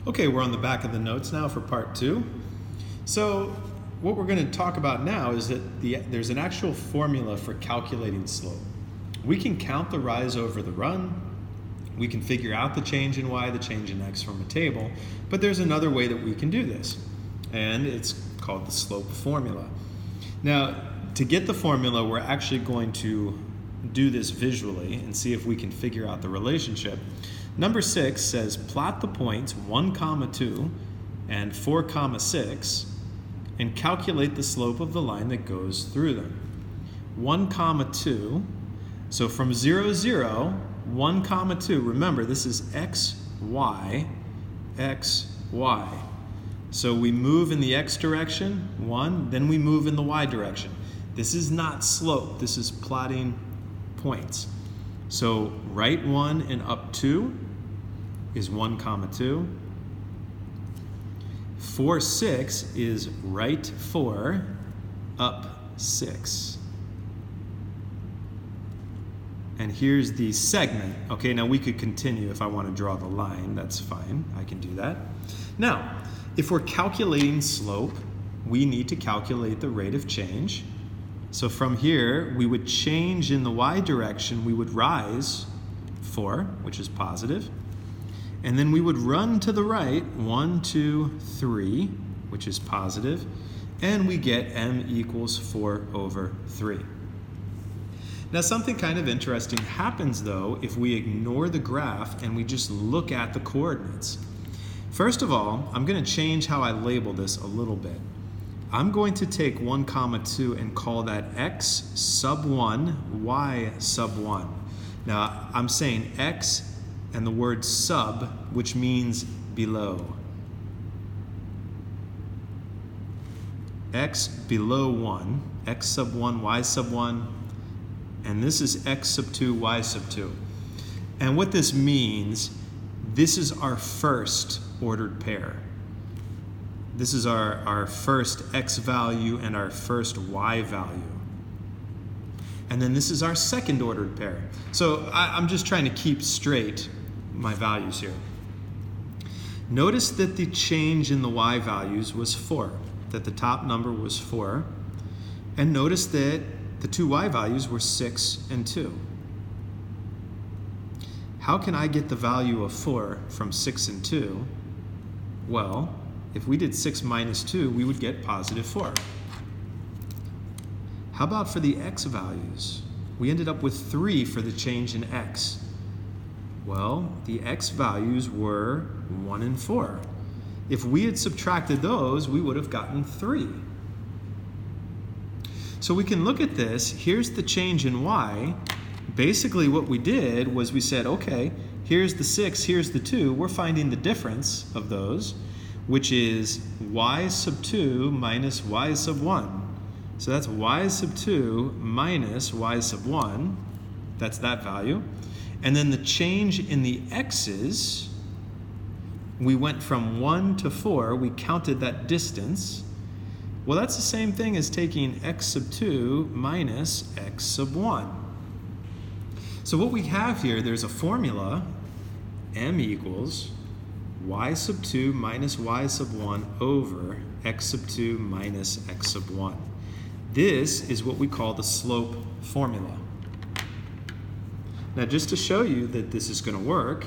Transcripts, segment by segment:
Okay, we're on the back of the notes now for part 2. So what we're going to talk about now is that there's an actual formula for calculating slope. We can count the rise over the run. We can figure out the change in y, the change in x from a table, but there's another way that we can do this, and it's called the slope formula. Now, to get the formula, we're actually going to do this visually and see if we can figure out the relationship. Number 6 says plot the points 1, 2 and 4, 6 and calculate the slope of the line that goes through them. 1, 2, so from 0, 0, 1, 2, remember this is x, y, x, y. So we move in the x direction, 1, then we move in the y direction. This is not slope, this is plotting points. So right 1 and up 2 is 1, 2. 4, 6 is right 4, up 6. And here's the segment. Okay, now we could continue if I want to draw the line. That's fine, I can do that. Now, if we're calculating slope, we need to calculate the rate of change. So from here, we would change in the y direction. We would rise 4, which is positive. And then we would run to the right, 1, 2, 3, which is positive. And we get m equals 4 over 3. Now something kind of interesting happens though if we ignore the graph and we just look at the coordinates. First of all, I'm going to change how I label this a little bit. I'm going to take 1, 2 and call that x sub 1, y sub 1. Now I'm saying x and the word sub, which means below. X below 1, x sub 1, y sub 1, and this is x sub 2, y sub 2. And what this means, this is our first ordered pair. This is our first x value and our first y value. And then this is our second ordered pair. So I'm just trying to keep straight my values here. Notice that the change in the y values was 4, that the top number was 4. And notice that the two y values were 6 and 2. How can I get the value of 4 from 6 and 2? Well, if we did 6 minus 2, we would get positive 4. How about for the x values? We ended up with 3 for the change in x. Well, the x values were 1 and 4. If we had subtracted those, we would have gotten 3. So we can look at this. Here's the change in y. Basically what we did was we said, okay, here's the 6, here's the 2. We're finding the difference of those, which is y sub 2 minus y sub 1. So that's y sub 2 minus y sub 1. That's that value. And then the change in the x's, we went from 1 to 4. We counted that distance. Well, that's the same thing as taking x sub 2 minus x sub 1. So what we have here, there's a formula, m equals y sub 2 minus y sub 1 over x sub 2 minus x sub 1. This is what we call the slope formula. Now just to show you that this is going to work,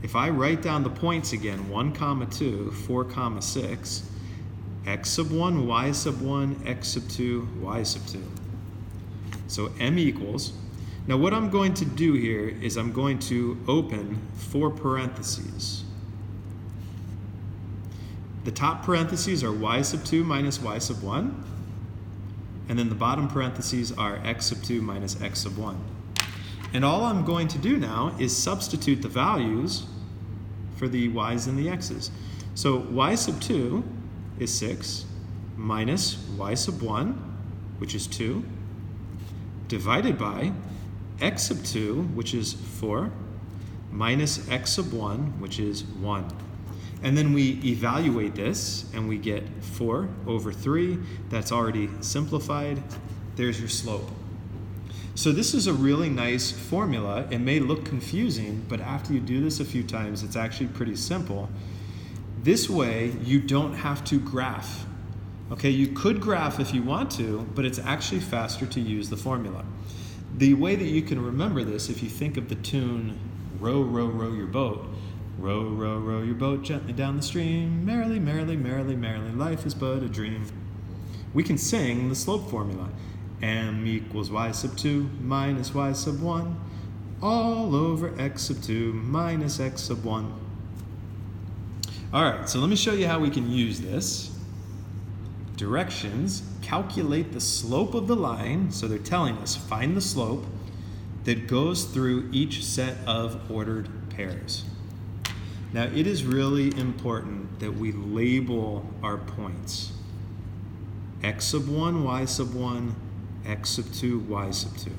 if I write down the points again, 1, 2, 4, 6, x sub 1, y sub 1, x sub 2, y sub 2. So m equals, now what I'm going to do here is I'm going to open 4 parentheses. The top parentheses are y sub 2 minus y sub 1, and then the bottom parentheses are x sub 2 minus x sub 1. And all I'm going to do now is substitute the values for the y's and the x's. So y sub 2 is 6 minus y sub 1, which is 2, divided by x sub 2, which is 4, minus x sub 1, which is 1. And then we evaluate this, and we get 4 over 3. That's already simplified. There's your slope. So this is a really nice formula. It may look confusing, but after you do this a few times, it's actually pretty simple. This way, you don't have to graph. Okay, you could graph if you want to, but it's actually faster to use the formula. The way that you can remember this, if you think of the tune, row, row, row your boat, row, row, row your boat gently down the stream, merrily, merrily, merrily, merrily, life is but a dream. We can sing the slope formula. M equals y sub 2 minus y sub 1 all over x sub 2 minus x sub 1. All right, so let me show you how we can use this. Directions, calculate the slope of the line, so they're telling us find the slope that goes through each set of ordered pairs. Now it is really important that we label our points. X sub 1, y sub 1, x sub 2, y sub 2.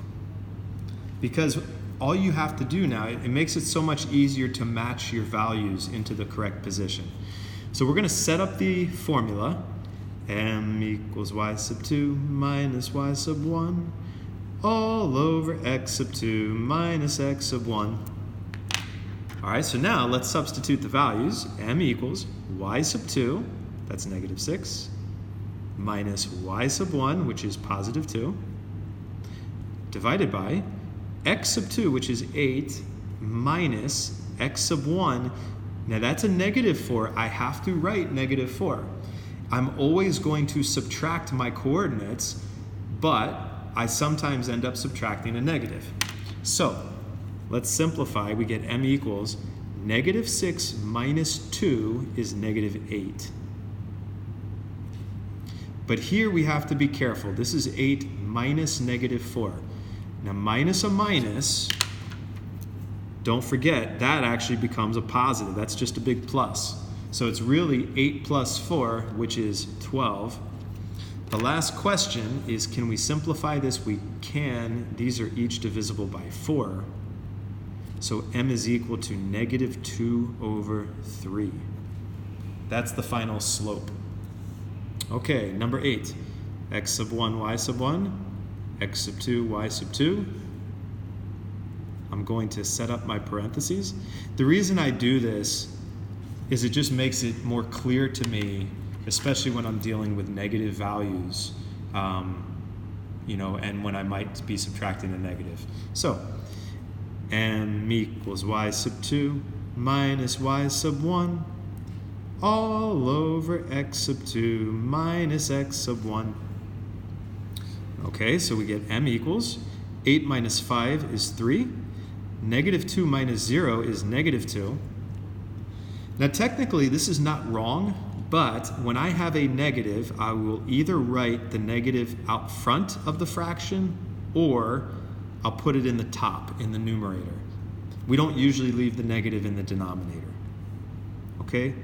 Because all you have to do now, it makes it so much easier to match your values into the correct position. So we're going to set up the formula. M equals y sub 2 minus y sub 1 all over x sub 2 minus x sub 1. All right, so now let's substitute the values. M equals y sub 2, that's negative 6, minus y sub 1, which is positive 2, divided by x sub 2, which is 8, minus x sub 1. Now that's a negative 4. I have to write negative 4. I'm always going to subtract my coordinates, but I sometimes end up subtracting a negative. So let's simplify. We get m equals negative 6 minus 2 is negative 8. But here we have to be careful. This is 8 minus negative 4. Now minus a minus, don't forget, that actually becomes a positive. That's just a big plus. So it's really 8 plus 4, which is 12. The last question is, can we simplify this? We can. These are each divisible by 4. So m is equal to negative 2 over 3. That's the final slope. Okay, number 8. X sub 1, y sub 1, x sub 2, y sub 2. I'm going to set up my parentheses. The reason I do this is it just makes it more clear to me, especially when I'm dealing with negative values, and when I might be subtracting a negative. So, m equals y sub 2 minus y sub 1 all over x sub 2 minus x sub 1. Okay, so we get m equals 8 minus 5 is 3. Negative 2 minus 0 is negative 2. Now technically this is not wrong, but when I have a negative, I will either write the negative out front of the fraction or I'll put it in the top, in the numerator. We don't usually leave the negative in the denominator. Okay?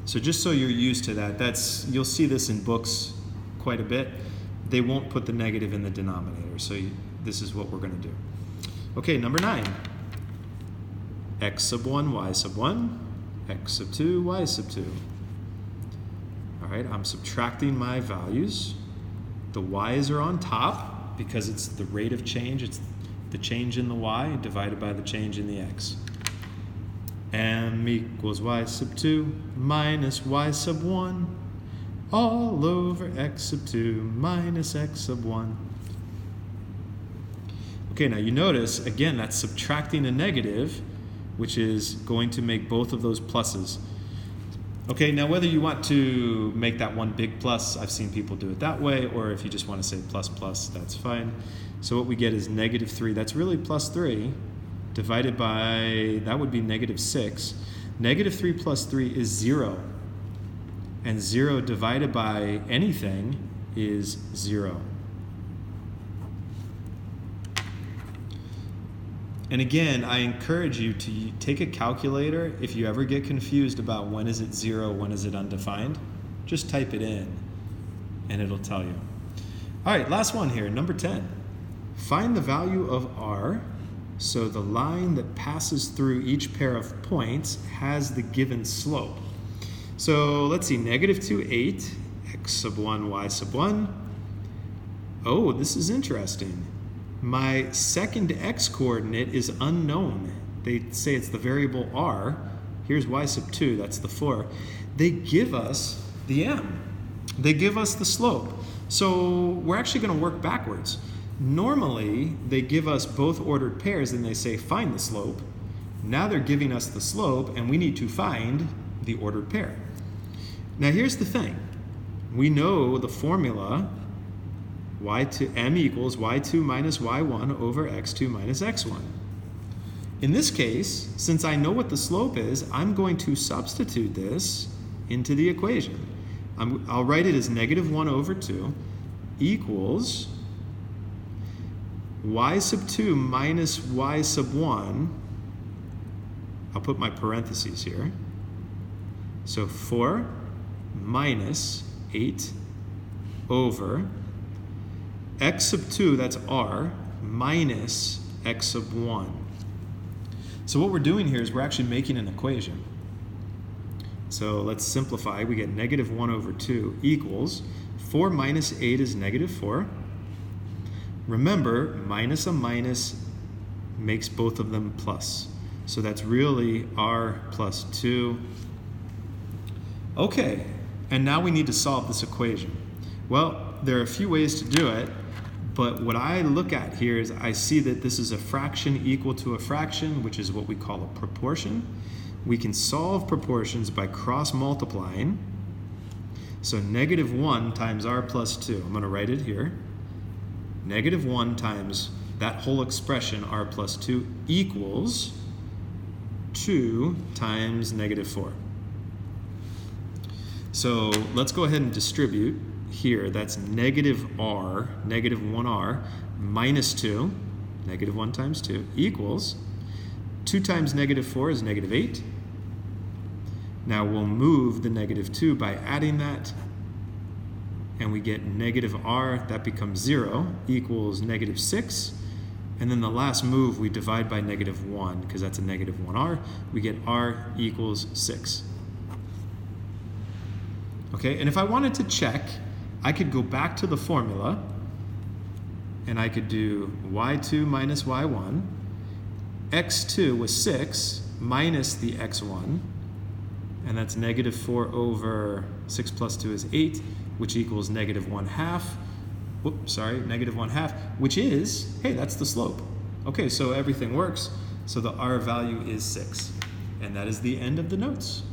So just so you're used to that, you'll see this in books quite a bit. They won't put the negative in the denominator, so this is what we're going to do. Okay, number 9. X sub 1, y sub 1, x sub 2, y sub 2. All right, I'm subtracting my values. The y's are on top because it's the rate of change. It's the change in the y divided by the change in the x. M equals y sub 2 minus y sub 1 all over x sub 2 minus x sub 1. Okay, now you notice, again, that's subtracting a negative, which is going to make both of those pluses. Okay, now whether you want to make that one big plus, I've seen people do it that way, or if you just want to say plus plus, that's fine. So what we get is negative 3. That's really plus 3 divided by, that would be negative 6. Negative 3 plus 3 is 0. And 0 divided by anything is 0. And again, I encourage you to take a calculator. If you ever get confused about when is it 0, when is it undefined, just type it in and it'll tell you. All right, last one here, number 10. Find the value of r so the line that passes through each pair of points has the given slope. So let's see, negative 2, 8, x sub 1, y sub 1. Oh, this is interesting. My second x coordinate is unknown. They say it's the variable r. here's y sub 2, that's the 4. They give us the m. They give us the slope. So we're actually going to work backwards. Normally, they give us both ordered pairs and they say find the slope. Now they're giving us the slope and we need to find the ordered pair. Now here's the thing. We know the formula m equals y2 minus y1 over x2 minus x1. In this case, since I know what the slope is, I'm going to substitute this into the equation. I'll write it as negative 1 over 2 equals y sub 2 minus y sub 1. I'll put my parentheses here. So 4 minus 8 over x sub 2, that's r, minus x sub 1. So what we're doing here is we're actually making an equation. So let's simplify. We get negative 1 over 2 equals 4 minus 8 is negative 4. Remember, minus a minus makes both of them plus. So that's really r plus 2. Okay, and now we need to solve this equation. Well, there are a few ways to do it, but what I look at here is I see that this is a fraction equal to a fraction, which is what we call a proportion. We can solve proportions by cross-multiplying. So negative 1 times r plus 2. I'm going to write it here. Negative 1 times that whole expression, r plus 2, equals 2 times negative 4. So let's go ahead and distribute. Here, that's negative r, negative 1r, minus 2, negative 1 times 2, equals 2 times negative 4 is negative 8. Now we'll move the negative 2 by adding that, and we get negative r, that becomes 0, equals negative 6. And then the last move, we divide by negative 1, because that's a negative 1r. We get r equals 6. Okay, and if I wanted to check, I could go back to the formula, and I could do y2 minus y1. x2 was 6 minus the x1, and that's negative 4 over 6 plus 2 is 8, which equals negative 1/2. Whoops, sorry, negative 1/2, which is, hey, that's the slope. Okay, so everything works. So the r value is 6. And that is the end of the notes.